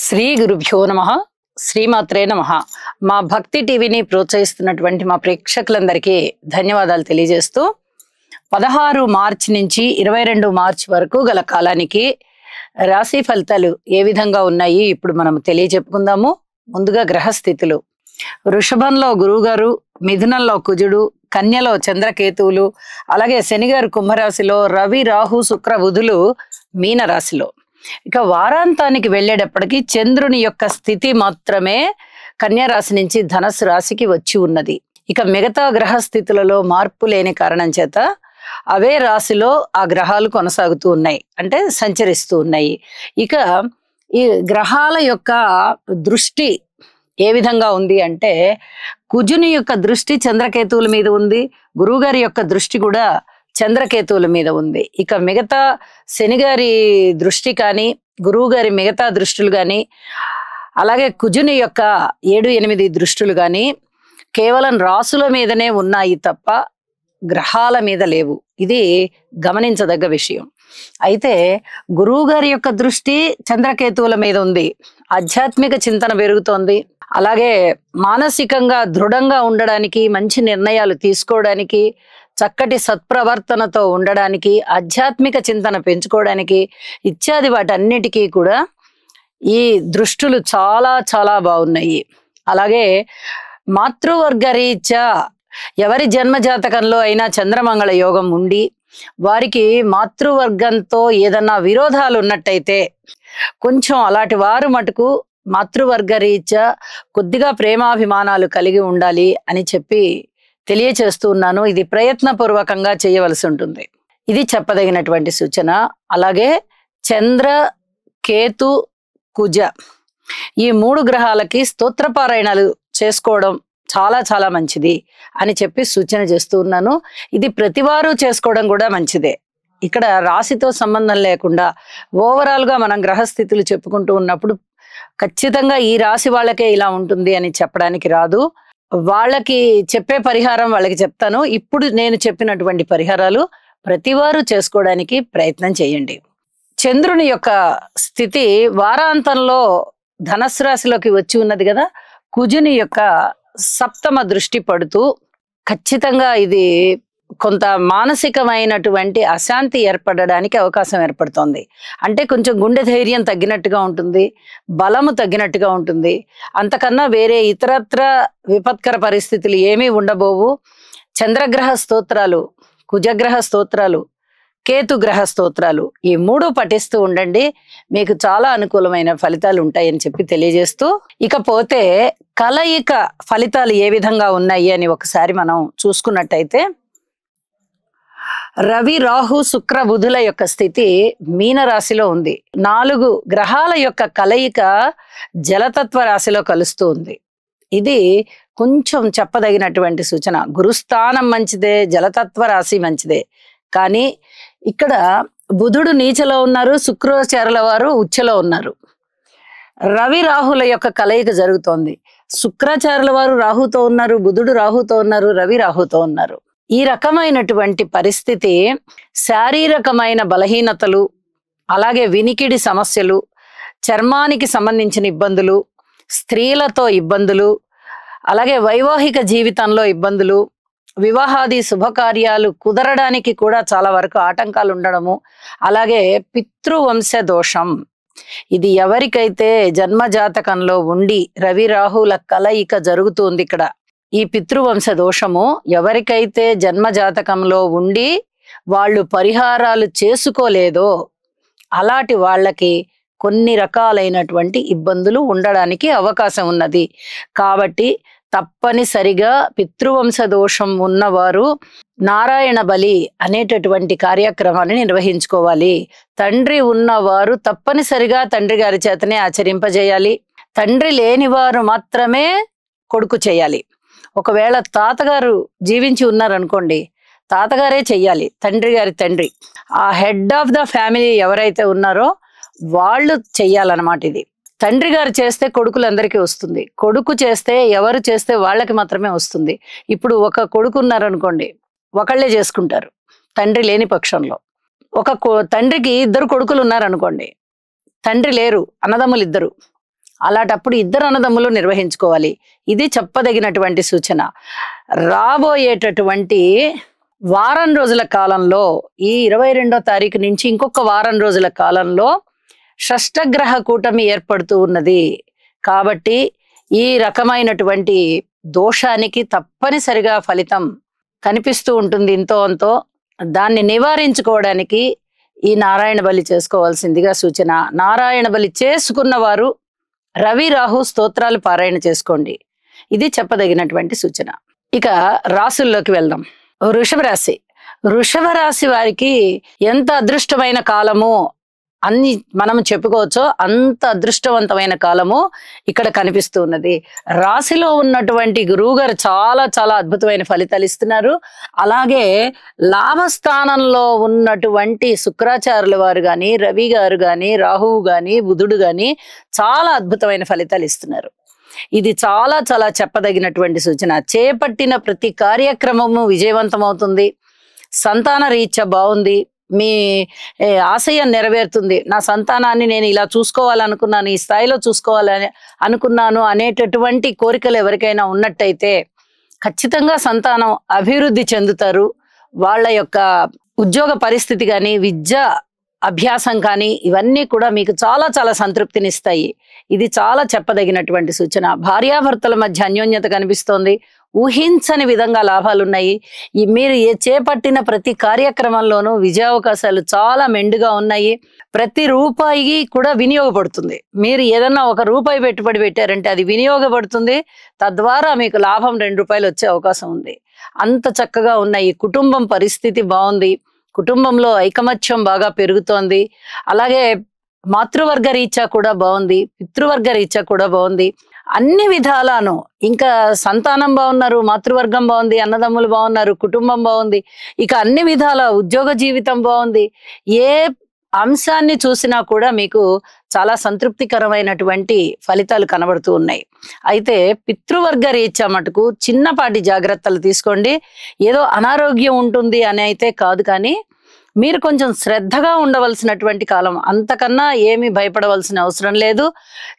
శ్రీ గురుభ్యో నమః. శ్రీమాత్రే నమః. మా భక్తి టీవీని ప్రోత్సహిస్తున్నటువంటి మా ప్రేక్షకులందరికీ ధన్యవాదాలు తెలియజేస్తూ 16 మార్చి నుంచి 22 మార్చి వరకు గల కాలానికి రాశి ఫలితాలు ఏ విధంగా ఉన్నాయి ఇప్పుడు మనం తెలియజెప్పుకుందాము. ముందుగా గ్రహస్థితులు. వృషభంలో గురువుగారు, మిథునంలో కుజుడు, కన్యలో చంద్రకేతువులు, అలాగే శనిగారు కుంభరాశిలో, రవి రాహు శుక్ర బుధులు మీన రాశిలో. ఇక వారాంతానికి వెళ్ళేటప్పటికి చంద్రుని యొక్క స్థితి మాత్రమే కన్యా రాశి నుంచి ధనస్సు రాశికి వచ్చి ఉన్నది. ఇక మిగతా గ్రహ స్థితులలో మార్పు లేని కారణం చేత అవే రాశిలో ఆ గ్రహాలు కొనసాగుతూ ఉన్నాయి, అంటే సంచరిస్తూ ఉన్నాయి. ఇక ఈ గ్రహాల యొక్క దృష్టి ఏ విధంగా ఉంది అంటే, కుజుని యొక్క దృష్టి చంద్రకేతువుల మీద ఉంది, గురువుగారి యొక్క దృష్టి కూడా చంద్రకేతువుల మీద ఉంది. ఇక మిగతా శనిగారి దృష్టి కానీ, గురువు గారి మిగతా దృష్టులు కానీ, అలాగే కుజుని యొక్క 7-8 దృష్టులు కానీ కేవలం రాసుల మీదనే ఉన్నాయి తప్ప గ్రహాల మీద లేవు. ఇది గమనించదగ్గ విషయం. అయితే గురువు గారి యొక్క దృష్టి చంద్రకేతువుల మీద ఉంది, ఆధ్యాత్మిక చింతన పెరుగుతోంది. అలాగే మానసికంగా దృఢంగా ఉండడానికి, మంచి నిర్ణయాలు తీసుకోవడానికి, చక్కటి సత్ప్రవర్తనతో ఉండడానికి, ఆధ్యాత్మిక చింతన పెంచుకోవడానికి ఇత్యాది వాటన్నిటికీ కూడా ఈ దృష్టులు చాలా చాలా బాగున్నాయి. అలాగే మాతృవర్గ రీత్యా ఎవరి జన్మజాతకంలో అయినా చంద్రమంగళ యోగం ఉండి వారికి మాతృవర్గంతో ఏదన్నా విరోధాలు ఉన్నట్టయితే కొంచెం అలాంటి వారు మటుకు మాతృవర్గ రీత్యా కొద్దిగా ప్రేమాభిమానాలు కలిగి ఉండాలి అని చెప్పి తెలియచేస్తూ ఉన్నాను. ఇది ప్రయత్నపూర్వకంగా చేయవలసి ఉంటుంది. ఇది చెప్పదగినటువంటి సూచన. అలాగే చంద్ర, కేతు, కుజ ఈ 3 గ్రహాలకి స్తోత్రపారాయణాలు చేసుకోవడం చాలా చాలా మంచిది అని చెప్పి సూచన చేస్తూ ఉన్నాను. ఇది ప్రతివారు చేసుకోవడం కూడా మంచిదే. ఇక్కడ రాశితో సంబంధం లేకుండా ఓవరాల్గా మనం గ్రహస్థితులు చెప్పుకుంటూ ఉన్నప్పుడు ఖచ్చితంగా ఈ రాశి వాళ్ళకే ఇలా ఉంటుంది అని చెప్పడానికి రాదు. వాళ్ళకి చెప్పే పరిహారం వాళ్ళకి చెప్తాను. ఇప్పుడు నేను చెప్పినటువంటి పరిహారాలు ప్రతివారు చేసుకోవడానికి ప్రయత్నం చేయండి. చంద్రుని యొక్క స్థితి వారాంతంలో ధనస్సు రాశిలోకి వచ్చి ఉన్నది కదా, కుజుని యొక్క సప్తమ దృష్టి పడుతూ ఖచ్చితంగా ఇది కొంత మానసికమైనటువంటి అశాంతి ఏర్పడడానికి అవకాశం ఏర్పడుతోంది. అంటే కొంచెం గుండె ధైర్యం తగ్గినట్టుగా ఉంటుంది, బలము తగ్గినట్టుగా ఉంటుంది. అంతకన్నా వేరే ఇతరత్ర విపత్కర పరిస్థితులు ఏమీ ఉండబోవు. చంద్రగ్రహ స్తోత్రాలు, కుజగ్రహ స్తోత్రాలు, కేతుగ్రహ స్తోత్రాలు ఈ 3 పఠిస్తూ ఉండండి. మీకు చాలా అనుకూలమైన ఫలితాలు ఉంటాయని చెప్పి తెలియజేస్తూ, ఇకపోతే కలయిక ఫలితాలు ఏ విధంగా ఉన్నాయి అని ఒకసారి మనం చూసుకున్నట్టయితే, రవి రాహు శుక్ర బుధుల యొక్క స్థితి మీన రాశిలో ఉంది. 4 గ్రహాల యొక్క కలయిక జలతత్వ రాశిలో కలుస్తూ ఉంది. ఇది కొంచెం చెప్పదగినటువంటి సూచన. గురుస్థానం మంచిదే, జలతత్వ రాశి మంచిదే. కానీ ఇక్కడ బుధుడు నీచలో ఉన్నారు, శుక్రాచార్యుల వారు ఉచ్చలో ఉన్నారు. రవి రాహుల యొక్క కలయిక జరుగుతోంది. శుక్రాచార్యుల వారు రాహుతో ఉన్నారు, బుధుడు రాహుతో ఉన్నారు, రవి రాహుతో ఉన్నారు. ఈ రకమైనటువంటి పరిస్థితి శారీరకమైన బలహీనతలు, అలాగే వినికిడి సమస్యలు, చర్మానికి సంబంధించిన ఇబ్బందులు, స్త్రీలతో ఇబ్బందులు, అలాగే వైవాహిక జీవితంలో ఇబ్బందులు, వివాహాది శుభకార్యాలు కుదరడానికి కూడా చాలా వరకు ఆటంకాలు ఉండడము, అలాగే పితృవంశ దోషం. ఇది ఎవరికైతే జన్మజాతకంలో ఉండి రవి రాహుల కలయిక జరుగుతుంది ఇక్కడ, ఈ పితృవంశ దోషము ఎవరికైతే జన్మజాతకంలో ఉండి వాళ్ళు పరిహారాలు చేసుకోలేదో అలాంటి వాళ్ళకి కొన్ని రకాలైనటువంటి ఇబ్బందులు ఉండడానికి అవకాశం ఉన్నది. కాబట్టి తప్పనిసరిగా పితృవంశ దోషం ఉన్నవారు నారాయణ బలి అనేటటువంటి కార్యక్రమాన్ని నిర్వహించుకోవాలి. తండ్రి ఉన్నవారు తప్పనిసరిగా తండ్రి గారి చేతనే ఆచరింపజేయాలి. తండ్రి లేనివారు మాత్రమే కొడుకు చేయాలి. ఒకవేళ తాతగారు జీవించి ఉన్నారనుకోండి, తాతగారే చెయ్యాలి, తండ్రి గారి తండ్రి. ఆ హెడ్ ఆఫ్ ద ఫ్యామిలీ ఎవరైతే ఉన్నారో వాళ్ళు చెయ్యాలన్నమాట. ఇది తండ్రి గారు చేస్తే కొడుకులందరికీ వస్తుంది, కొడుకు చేస్తే ఎవరు చేస్తే వాళ్ళకి మాత్రమే వస్తుంది. ఇప్పుడు ఒక కొడుకు ఉన్నారనుకోండి, ఒకళ్ళే చేసుకుంటారు తండ్రి లేని పక్షంలో. తండ్రికి 2 కొడుకులు ఉన్నారనుకోండి, తండ్రి లేరు, అన్నదమ్ములు 2, అలాంటప్పుడు ఇద్దరు అన్నదమ్ములు నిర్వహించుకోవాలి. ఇది చెప్పదగినటువంటి సూచన. రాబోయేటటువంటి వారం రోజుల కాలంలో, ఈ 22వ తారీఖు నుంచి ఇంకొక వారం రోజుల కాలంలో షష్టగ్రహ కూటమి ఏర్పడుతూ ఉన్నది. కాబట్టి ఈ రకమైనటువంటి దోషానికి తప్పనిసరిగా ఫలితం కనిపిస్తూ ఉంటుంది ఇంతో అంతో. దాన్ని నివారించుకోవడానికి ఈ నారాయణ బలి చేసుకోవాల్సిందిగా సూచన. నారాయణ బలి చేసుకున్న వారు రవి రాహు స్తోత్రాలు పారాయణ చేసుకోండి. ఇది చెప్పదగినటువంటి సూచన. ఇక రాశుల్లోకి వెళ్దాం. వృషభ రాశి. వృషభ రాశి వారికి ఎంత అదృష్టమైన కాలము అన్ని మనం చెప్పుకోవచ్చో అంత అదృష్టవంతమైన కాలము ఇక్కడ కనిపిస్తూ ఉన్నది. రాశిలో ఉన్నటువంటి గురువు గారు చాలా చాలా అద్భుతమైన ఫలితాలు ఇస్తున్నారు. అలాగే లాభస్థానంలో ఉన్నటువంటి శుక్రాచార్యుల వారు కానీ, రవి గారు కానీ, రాహువు కానీ, బుధుడు కానీ చాలా అద్భుతమైన ఫలితాలు ఇస్తున్నారు. ఇది చాలా చాలా చెప్పదగినటువంటి సూచన. చేపట్టిన ప్రతి కార్యక్రమము విజయవంతమవుతుంది. సంతాన రీత్యా బాగుంది. మీ ఆశయం నెరవేరుతుంది. నా సంతానాన్ని నేను ఇలా చూసుకోవాలనుకున్నాను, ఈ స్థాయిలో చూసుకోవాలని అనుకున్నాను అనేటటువంటి కోరికలు ఎవరికైనా ఉన్నట్టయితే ఖచ్చితంగా సంతానం అభివృద్ధి చెందుతారు. వాళ్ళ యొక్క ఉద్యోగ పరిస్థితి కానీ, విద్య అభ్యాసం కానీ ఇవన్నీ కూడా మీకు చాలా చాలా సంతృప్తినిస్తాయి. ఇది చాలా చెప్పదగినటువంటి సూచన. భార్యాభర్తల మధ్య అన్యోన్యత కనిపిస్తోంది. ఊహించని విధంగా లాభాలున్నాయి. మీరు చేపట్టిన ప్రతి కార్యక్రమంలోనూ విజయావకాశాలు చాలా మెండుగా ఉన్నాయి. ప్రతి రూపాయి కూడా వినియోగపడుతుంది. మీరు ఏదన్నా ₹1 పెట్టుబడి పెట్టారంటే అది వినియోగపడుతుంది. తద్వారా మీకు లాభం ₹2 వచ్చే అవకాశం ఉంది. అంత చక్కగా ఉన్నాయి. కుటుంబం పరిస్థితి బాగుంది. కుటుంబంలో ఐకమత్యం బాగా పెరుగుతోంది. అలాగే మాతృవర్గ రీత్యా కూడా బాగుంది. పితృవర్గ రీత్యా కూడా బాగుంది. అన్ని విధాలను ఇంకా సంతానం బాగున్నారు, మాతృవర్గం బాగుంది, అన్నదమ్ములు బాగున్నారు, కుటుంబం బాగుంది. ఇక అన్ని విధాల ఉద్యోగ జీవితం బాగుంది. ఏ అంశాన్ని చూసినా కూడా మీకు చాలా సంతృప్తికరమైనటువంటి ఫలితాలు కనబడుతూ ఉన్నాయి. అయితే పితృవర్గ రీత్యా మటుకు చిన్నపాటి జాగ్రత్తలు తీసుకోండి. ఏదో అనారోగ్యం ఉంటుంది అని అయితే కాదు, కానీ మీరు కొంచెం శ్రద్ధగా ఉండవలసినటువంటి కాలం. అంతకన్నా ఏమీ భయపడవలసిన అవసరం లేదు.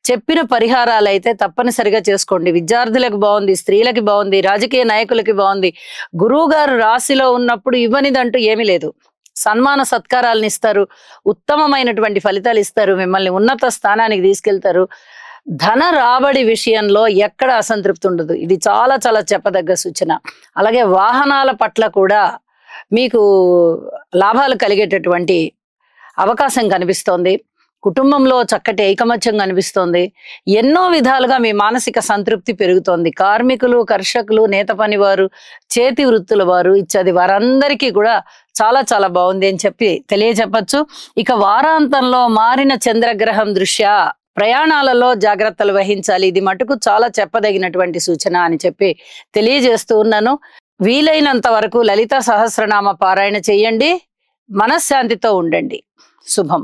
చెప్పిన పరిహారాలు అయితే తప్పనిసరిగా చేసుకోండి. విద్యార్థులకు బాగుంది, స్త్రీలకి బాగుంది, రాజకీయ నాయకులకి బాగుంది. గురువు గారు రాశిలో ఉన్నప్పుడు ఇవ్వనిదంటూ ఏమీ లేదు. సన్మాన సత్కారాలను ఇస్తారు, ఉత్తమమైనటువంటి ఫలితాలు ఇస్తారు, మిమ్మల్ని ఉన్నత స్థానానికి తీసుకెళ్తారు. ధన రాబడి విషయంలో ఎక్కడ అసంతృప్తి ఉండదు. ఇది చాలా చాలా చెప్పదగ్గ సూచన. అలాగే వాహనాల పట్ల కూడా మీకు లాభాలు కలిగేటటువంటి అవకాశం కనిపిస్తోంది. కుటుంబంలో చక్కటి ఐకమత్యం కనిపిస్తోంది. ఎన్నో విధాలుగా మీ మానసిక సంతృప్తి పెరుగుతోంది. కార్మికులు, కర్షకులు, నేత పనివారు, చేతి వృత్తుల వారు ఇత్యాది వారందరికీ కూడా చాలా చాలా బాగుంది అని చెప్పి తెలియజెప్పచ్చు. ఇక వారాంతంలో మారిన చంద్రగ్రహం దృష్ట్యా ప్రయాణాలలో జాగ్రత్తలు వహించాలి. ఇది మటుకు చాలా చెప్పదగినటువంటి సూచన అని చెప్పి తెలియజేస్తూ ఉన్నాను. వీలైనంత వరకు లలిత సహస్రనామ పారాయణ చేయండి. మనశ్శాంతితో ఉండండి. శుభం.